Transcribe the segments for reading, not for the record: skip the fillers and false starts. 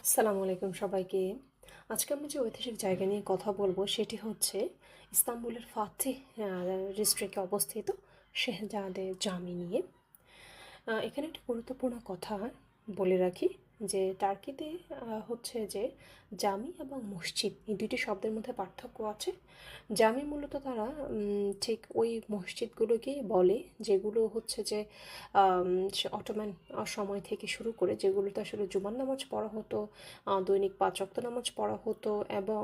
আসসালামু আলাইকুম সবাইকে। আজকে আমরা যে ঐতিহাসিক জায়গা নিয়ে কথা বলবো সেটি হচ্ছে ইস্তাম্বুলের ফাতিহ ডিস্ট্রিক্টে অবস্থিত শেহজাদে জামি নিয়ে। এখানে একটা গুরুত্বপূর্ণ কথা বলে রাখি যে টার্কিতে হচ্ছে যে জামি এবং মসজিদ এই দুটি শব্দের মধ্যে পার্থক্য আছে। জামি মূলত তারা ঠিক ওই মসজিদগুলোকেই বলে যেগুলো হচ্ছে যে অটোম্যান সময় থেকে শুরু করে যেগুলোতে আসলে জুমার নামাজ পড়া হতো, দৈনিক ৫ ওয়াক্ত নামাজ পড়া হতো এবং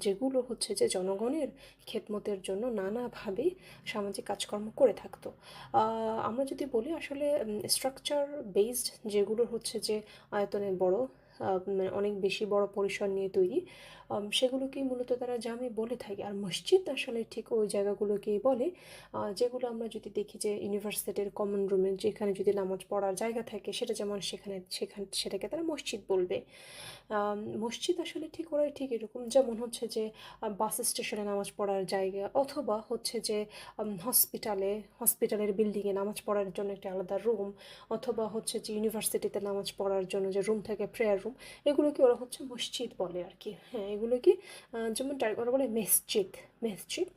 যেগুলো হচ্ছে যে জনগণের খেদমতের জন্য নানাভাবে সামাজিক কাজকর্ম করে থাকতো। আমরা যদি বলি আসলে স্ট্রাকচার বেসড যেগুলো হচ্ছে যে আয়তনে বড়, মানে অনেক বেশি বড় পরিসর নিয়ে তৈরি, সেগুলোকেই মূলত তারা জামে বলে থাকে। আর মসজিদ আসলে ঠিক ওই জায়গাগুলোকেই বলে যেগুলো আমরা যদি দেখি যে ইউনিভার্সিটির কমন রুমে যেখানে যদি নামাজ পড়ার জায়গা থাকে সেটা যেমন সেটাকে তারা মসজিদ বলবে। মসজিদ আসলে ঠিক ওরাই ঠিক এরকম যেমন হচ্ছে যে বাস স্টেশনে নামাজ পড়ার জায়গা, অথবা হচ্ছে যে হসপিটালের বিল্ডিংয়ে নামাজ পড়ার জন্য একটা আলাদা রুম, অথবা হচ্ছে যে ইউনিভার্সিটিতে নামাজ পড়ার জন্য যে রুম থাকে প্রেয়ার রুম, এগুলোকে ওরা হচ্ছে মসজিদ বলে আর কি। হ্যাঁ, এগুলোকে যেমন ওরা বলে মসজিদ মসজিদ।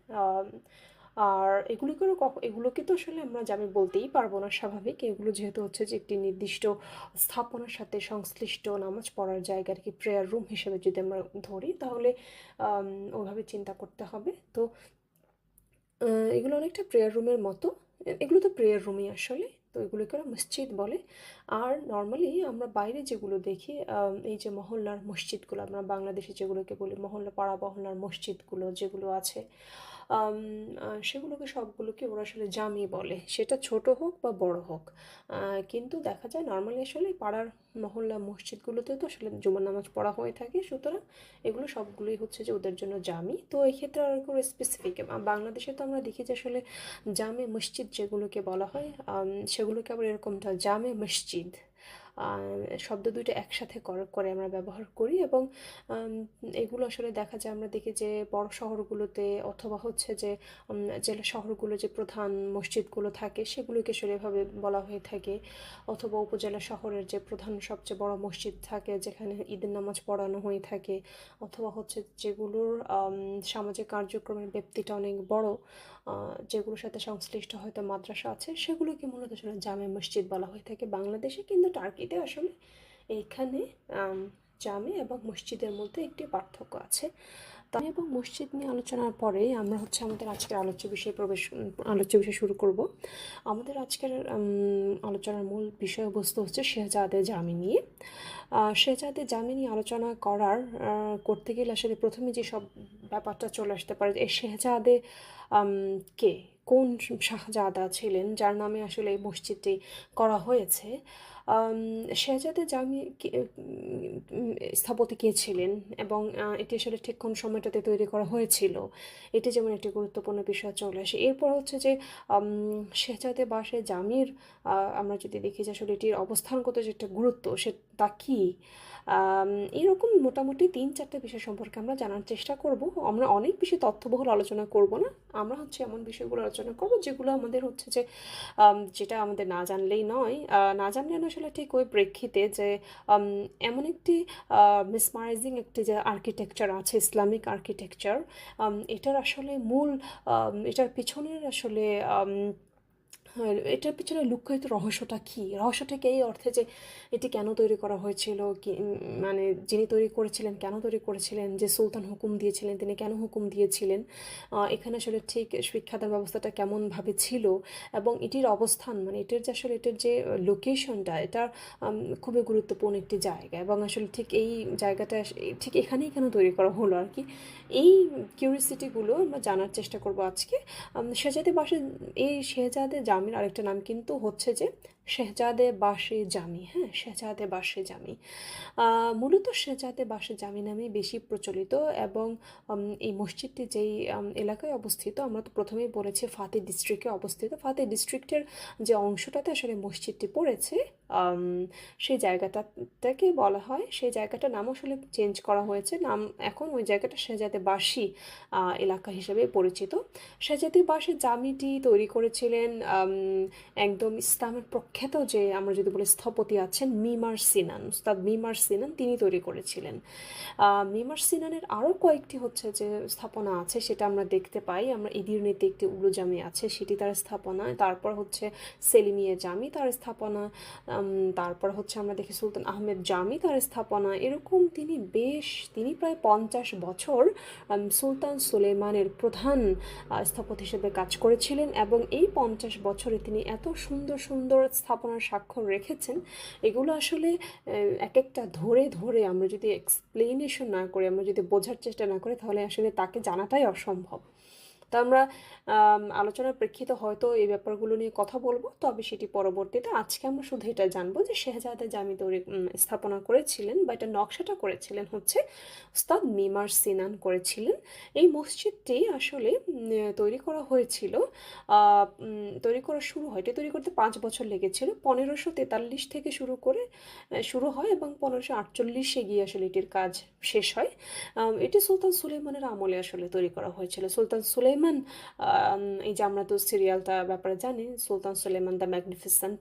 আর এগুলোকে তো আসলে আমরা জামি বলতেই পারবো না, স্বাভাবিক। এগুলো যেহেতু হচ্ছে যে একটি নির্দিষ্ট স্থাপনার সাথে সংশ্লিষ্ট নামাজ পড়ার জায়গা আর কি, প্রেয়ার রুম হিসেবে যদি আমরা ধরি তাহলে ওভাবে চিন্তা করতে হবে। তো এগুলো অনেকটা প্রেয়ার রুমের মতো। এগুলো তো প্রেয়ার রুমই আসলে, তো এগুলোকে ওরা মসজিদ বলে। আর নর্মালি আমরা বাইরে যেগুলো দেখি, এই যে মহল্লার মসজিদগুলো, আমরা বাংলাদেশে যেগুলোকে বলি মহল্লা, পাড়া মহল্লার মসজিদগুলো যেগুলো আছে, সেগুলোকে সবগুলোকে ওরা আসলে জামি বলে, সেটা ছোট হোক বা বড় হোক। কিন্তু দেখা যায় নর্মালি আসলে পাড়ার মহল্লা মসজিদগুলোতেও তো আসলে জুমার নামাজ পড়া হয়ে থাকে, সুতরাং এগুলো সবগুলোই হচ্ছে যে ওদের জন্য জামি। তো এই ক্ষেত্রে আর কোনো স্পেসিফিক বাংলাদেশে তো আমরা দেখি যে আসলে জামে মসজিদ যেগুলোকে বলা হয়, সেগুলোকে আবার এরকমটা জামে মসজিদ শব্দ দুইটা একসাথে করে আমরা ব্যবহার করি। এবং এগুলো আসলে দেখা যায়, আমরা দেখি যে বড় শহরগুলোতে অথবা হচ্ছে যে জেলা শহরগুলো যে প্রধান মসজিদগুলো থাকে সেগুলোকে আসলে এভাবে বলা হয়ে থাকে, অথবা উপজেলা শহরের যে প্রধান সবচেয়ে বড় মসজিদ থাকে যেখানে ঈদের নামাজ পড়ানো হয়ে থাকে, অথবা হচ্ছে যেগুলোর সামাজিক কার্যক্রমের ব্যাপ্তিটা অনেক বড়, যেগুলোর সাথে সংশ্লিষ্ট হয়তো মাদ্রাসা আছে, সেগুলোকে মূলত আসলে জামে মসজিদ বলা হয়ে থাকে বাংলাদেশে। কিন্তু টার্কিতে আসলে এইখানে জামে এবং মসজিদের মধ্যে একটি পার্থক্য আছে। জামে এবং মসজিদ নিয়ে আলোচনার পরে আমরা হচ্ছে আমাদের আজকের আলোচ্য বিষয় শুরু করব। আমাদের আজকের আলোচনার মূল বিষয়বস্তু হচ্ছে শেহজাদে জামি নিয়ে। শেহজাদে জামি নিয়ে আলোচনা করতে গেলে আসলে প্রথমে যে সব ব্যাপারটা চলে আসতে পারে, এই শেহজাদে কে, কোন শাহজাদা ছিলেন যার নামে আসলে এই মসজিদটি করা হয়েছে। শেহজাদে জামি স্থপতি কে ছিলেন এবং এটি আসলে ঠিক কোন সময়টাতে তৈরি করা হয়েছিল, এটি যেমন একটি গুরুত্বপূর্ণ বিষয় চলে আসে। এরপর হচ্ছে যে শেহজাদে বাসে জামির, আমরা যদি দেখি যে আসলে এটির অবস্থানগত যে একটা গুরুত্ব তা কী, এরকম মোটামুটি ৩-৪টা বিষয় সম্পর্কে আমরা জানার চেষ্টা করব। আমরা অনেক বেশি তথ্যবহুল আলোচনা করব না, আমরা হচ্ছে এমন বিষয়গুলো আলোচনা করব যেগুলো আমাদের হচ্ছে যে যেটা আমাদের না জানলেই নয়, না জানলে না আসলে ঠিক ওই প্রেক্ষিতে যে এমন একটি মিসমারাইজিং একটি যে আর্কিটেকচার আছে, ইসলামিক আর্কিটেকচার, এটার আসলে এটার পিছনের আসলে হ্যাঁ, এটার পিছনে লুক্কায়িত রহস্যটা কী, রহস্যটা কি এই অর্থে যে এটি কেন তৈরি করা হয়েছিল, কি মানে যিনি তৈরি করেছিলেন কেন তৈরি করেছিলেন, যে সুলতান হুকুম দিয়েছিলেন তিনি কেন হুকুম দিয়েছিলেন, এখানে আসলে ঠিক শিক্ষাদান ব্যবস্থাটা কেমনভাবে ছিল, এবং এটির অবস্থান মানে এটার যে লোকেশনটা, এটা খুবই গুরুত্বপূর্ণ একটি জায়গা, এবং আসলে ঠিক এই জায়গাটা ঠিক এখানেই কেন তৈরি করা হলো আর কি। এই কিউরিসিটিগুলো আমরা জানার চেষ্টা করব আজকে। শেহজাদে জামির আরেকটা নাম কিন্তু হচ্ছে যে শেহজাদে বাশে জামি। হ্যাঁ, শেহজাদে বাশে জামি মূলত শেহজাদে বাশে জামি নামেই বেশি প্রচলিত। এবং এই মসজিদটি যেই এলাকায় অবস্থিত, আমরা তো প্রথমেই বলেছি ফাতে ডিস্ট্রিক্টে অবস্থিত। ফাতে ডিস্ট্রিক্টের যে অংশটাতে আসলে মসজিদটি পড়েছে, সেই জায়গাটাকে বলা হয়, সেই জায়গাটার নাম আসলে চেঞ্জ করা হয়েছে, নাম এখন ওই জায়গাটা শেহজাদে বাসী এলাকা হিসেবে পরিচিত। শেহজাদে বাশে জামিটি তৈরি করেছিলেন একদম ইসলামের প্রখ্যাত যে আমরা যদি বলি স্থপতি আছেন মিমার সিনান, উস্তাদ মিমার সিনান, তিনি তৈরি করেছিলেন। মিমার সিনানের আরও কয়েকটি হচ্ছে যে স্থাপনা আছে, সেটা আমরা দেখতে পাই। আমরা ইদিরনিতে একটি উলু জামি আছে, সেটি তার স্থাপনা। তারপর হচ্ছে সেলিমিয়া জামি তার স্থাপনা। তারপর হচ্ছে আমরা দেখি সুলতান আহমেদ জামি তার স্থাপনা। এরকম তিনি প্রায় 50 বছর সুলতান সুলেমানের প্রধান স্থপতি হিসেবে কাজ করেছিলেন, এবং এই 50 বছরে তিনি এত সুন্দর সুন্দর স্থাপনার স্বাক্ষর রেখেছেন। এগুলো আসলে এক একটা ধরে ধরে আমরা যদি এক্সপ্লেনেশন না করি, আমরা যদি বোঝার চেষ্টা না করি, তাহলে আসলে তাকে জানাটাই অসম্ভব। তা আমরা আলোচনার প্রেক্ষিতে হয়তো এই ব্যাপারগুলো নিয়ে কথা বলবো, তবে সেটি পরবর্তীতে। আজকে আমরা শুধু এটা জানবো যে শেহজাদে জামি তৈরি স্থাপনা করেছিলেন বা এটা নকশাটা করেছিলেন হচ্ছে উস্তাদ মিমার সিনান করেছিলেন। এই মসজিদটি আসলে তৈরি করা হয়েছিল, তৈরি করা শুরু হয়, এটি তৈরি করতে 5 বছর লেগেছিল। 1543 থেকে শুরু হয় এবং 1548 গিয়ে আসলে এটির কাজ শেষ হয়। এটি সুলতান সুলেমানের আমলে আসলে তৈরি করা হয়েছিল। সুলতান সুলেমান, এই যে আমরা তো সিরিয়ালটা ব্যাপারে জানি, সুলতান সুলেমান দ্য ম্যাগনিফিসেন্ট,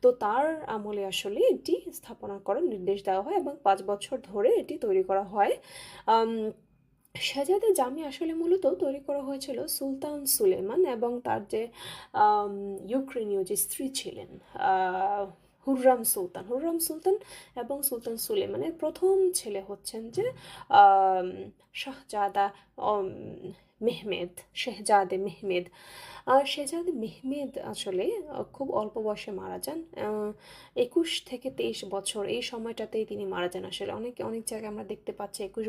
তো তার আমলে আসলে এটি স্থাপনা করার নির্দেশ দেওয়া হয় এবং 5 বছর ধরে এটি তৈরি করা হয়। শেহজাদে জামি আসলে মূলত তৈরি করা হয়েছিল সুলতান সুলেমান এবং তার যে ইউক্রেনীয় যে স্ত্রী ছিলেন হুররাম সুলতান এবং সুলতান সুলেমানের প্রথম ছেলে হচ্ছেন যে শাহজাদা শেহজাদে মেহমেদ আসলে খুব অল্প বয়সে মারা যান। 21 থেকে 23 বছর এই সময়টাতেই তিনি মারা যান। আসলে অনেক জায়গায় আমরা দেখতে পাচ্ছি 21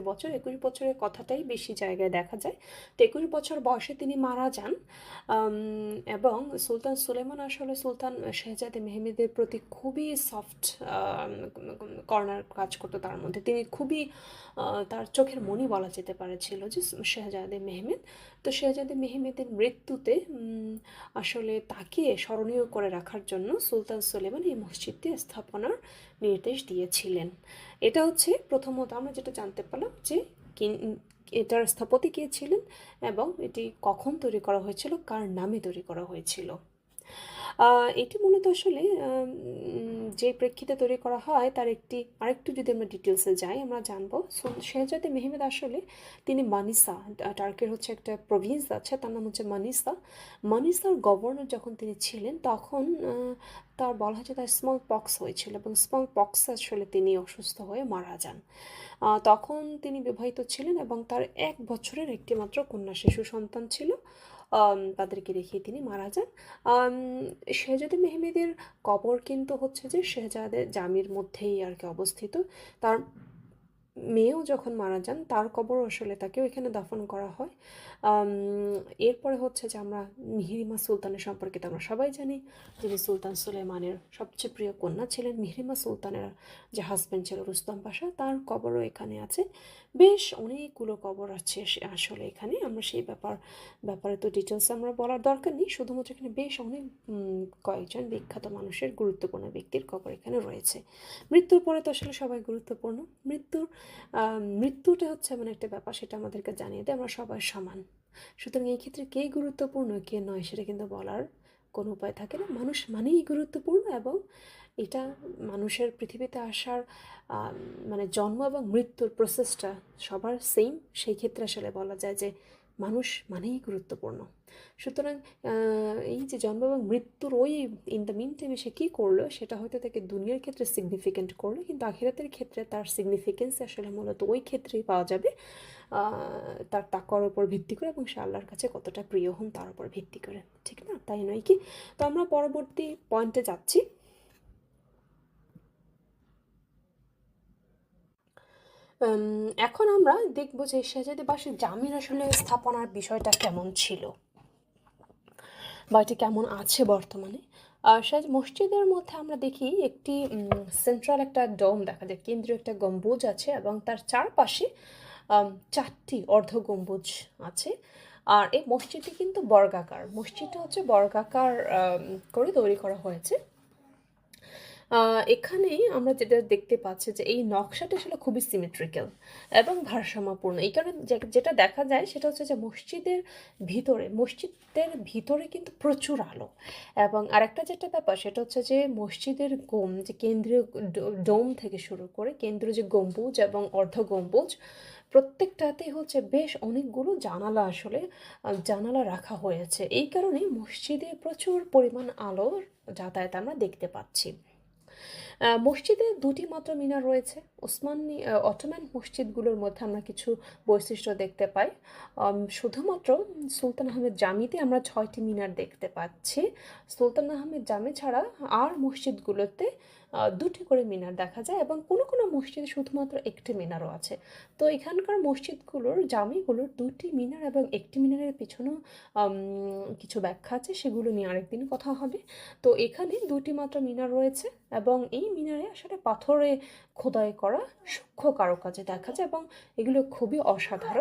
বছরের কথাটাই বেশি জায়গায় দেখা যায়। তো 21 বছর বয়সে তিনি মারা যান। এবং সুলতান সুলেমান আসলে সুলতান শেহজাদে মেহমেদের প্রতি খুবই সফট কর্নার কাজ করতো তার মধ্যে। তিনি খুবই তার চোখের মণি বলা যেতে পারে ছিল যে শেহজাদে মেহমেদ। তো শেহজাদে মেহমেদের মৃত্যুতে আসলে তাকে স্মরণীয় করে রাখার জন্য সুলতান সুলেমান এই মসজিদটি স্থাপনার নির্দেশ দিয়েছিলেন। এটা হচ্ছে প্রথমত আমরা যেটা জানতে পারলাম যে এটার স্থপতি কে ছিলেন এবং এটি কখন তৈরি করা হয়েছিল, কার নামে তৈরি করা হয়েছিল। এটি মূলত আসলে যে প্রেক্ষিতে তৈরি করা হয় তার আরেকটু যদি আমরা ডিটেলসে যাই, আমরা জানবো শেহজাদে মেহমেদ আসলে তিনি মানিসা, টার্কের হচ্ছে একটা প্রভিন্স আছে, তার নাম হচ্ছে মানিসার গভর্নর যখন তিনি ছিলেন, তখন তার বলা হচ্ছে তার স্মল পক্স হয়েছিল এবং স্মল পক্স আসলে তিনি অসুস্থ হয়ে মারা যান। তখন তিনি বিবাহিত ছিলেন এবং তার 1 বছরের একটি মাত্র কন্যা শিশু সন্তান ছিল। তাদেরকে রেখে তিনি মারা যান। শেহজাদে মেহমেদের কবর কিন্তু হচ্ছে যে শেহজাদে জামির মধ্যেই আর কি অবস্থিত। তার মেয়েও যখন মারা যান তার কবর আসলে তাকেও এখানে দাফন করা হয়। এরপরে হচ্ছে যে আমরা মিহরিমা সুলতানের সম্পর্কে আমরা সবাই জানি, যিনি সুলতান সুলেমানের সবচেয়ে প্রিয় কন্যা ছিলেন। মিহরিমা সুলতানের যে হাজব্যান্ড ছিল রুস্তম পাশা, তার কবরও এখানে আছে। বেশ অনেকগুলো কবর আছে আসলে এখানে। আমরা সেই ব্যাপারে তো ডিটেলস আমরা বলার দরকার নেই, শুধুমাত্র এখানে বেশ অনেক কয়েকজন বিখ্যাত মানুষের গুরুত্বপূর্ণ ব্যক্তির কবর এখানে রয়েছে। মৃত্যুর পরে তো আসলে সবাই গুরুত্বপূর্ণ। মৃত্যুটা হচ্ছে এমন একটা ব্যাপার, সেটা আমাদেরকে জানিয়ে দেয় আমরা সবাই সমান। সুতরাং এই ক্ষেত্রে কে গুরুত্বপূর্ণ কে নয় সেটা কিন্তু বলার কোনো উপায় থাকে না। মানুষ মানেই গুরুত্বপূর্ণ, এবং এটা মানুষের পৃথিবীতে আসার মানে জন্ম এবং মৃত্যুর প্রসেসটা সবার সেম। সেই ক্ষেত্রে আসলে বলা যায় যে মানুষ মানেই গুরুত্বপূর্ণ। সুতরাং এই যে জন্ম এবং মৃত্যুর ওই ইন দ্য মিন টাইমে সে কী করলো সেটা হয়তো তাকে দুনিয়ার ক্ষেত্রে সিগনিফিকেন্ট করলো, কিন্তু আখিরাতের ক্ষেত্রে তার সিগনিফিকেন্স আসলে মূলত ওই ক্ষেত্রেই পাওয়া যাবে তার তাকওয়ার উপর ভিত্তি করে এবং সে আল্লাহর কাছে কতটা প্রিয় হন তার উপর ভিত্তি করে, ঠিক না? তাই নয় কি? তো আমরা পরবর্তী পয়েন্টে যাচ্ছি। এখন আমরা দেখব যে শেহজাদে বাসী জামির আসলে স্থাপনার বিষয়টা কেমন ছিল বা এটি কেমন আছে বর্তমানে। মসজিদের মধ্যে আমরা দেখি একটি সেন্ট্রাল একটা ডোম দেখা যায়, কেন্দ্রীয় একটা গম্বুজ আছে এবং তার চারপাশে 4টি অর্ধ গম্বুজ আছে। আর এই মসজিদটি কিন্তু বর্গাকার, মসজিদটা হচ্ছে বর্গাকার করে তৈরি করা হয়েছে। এখানেই আমরা যেটা দেখতে পাচ্ছি যে এই নকশাটা আসলে খুবই সিমেট্রিক্যাল এবং ভারসাম্যপূর্ণ। এই কারণে যেটা দেখা যায় সেটা হচ্ছে যে মসজিদের ভিতরে কিন্তু প্রচুর আলো। এবং আরেকটা যেটা ব্যাপার সেটা হচ্ছে যে মসজিদের যে কেন্দ্রীয় ডোম থেকে শুরু করে কেন্দ্রীয় যে গম্বুজ এবং অর্ধ গম্বুজ প্রত্যেকটাতেই হচ্ছে বেশ অনেকগুলো জানালা রাখা হয়েছে। এই কারণেই মসজিদে প্রচুর পরিমাণ আলোর যাতায়াত আমরা দেখতে পাচ্ছি। মসজিদে দুটি মাত্র মিনার রয়েছে। অটোম্যান মসজিদগুলোর মধ্যে আমরা কিছু বৈশিষ্ট্য দেখতে পাই। শুধুমাত্র সুলতান আহমেদ জামিতে আমরা 6টি মিনার দেখতে পাচ্ছি। সুলতান আহমেদ জামি ছাড়া আর মসজিদগুলোতে 2টি করে মিনার দেখা যায় এবং কোনো কোনো মসজিদে শুধুমাত্র একটি মিনারও আছে। তো এখানকার জামিগুলোর 2টি মিনার এবং একটি মিনারের পিছনেও কিছু ব্যাখ্যা আছে, সেগুলো নিয়ে আরেকদিন কথা হবে। তো এখানে 2টি মাত্র মিনার রয়েছে এবং এই মিনারে আসলে পাথরে খোদাই করা সূক্ষ্ম কারুকাজে দেখা যায় এবং এগুলো খুবই অসাধারণ।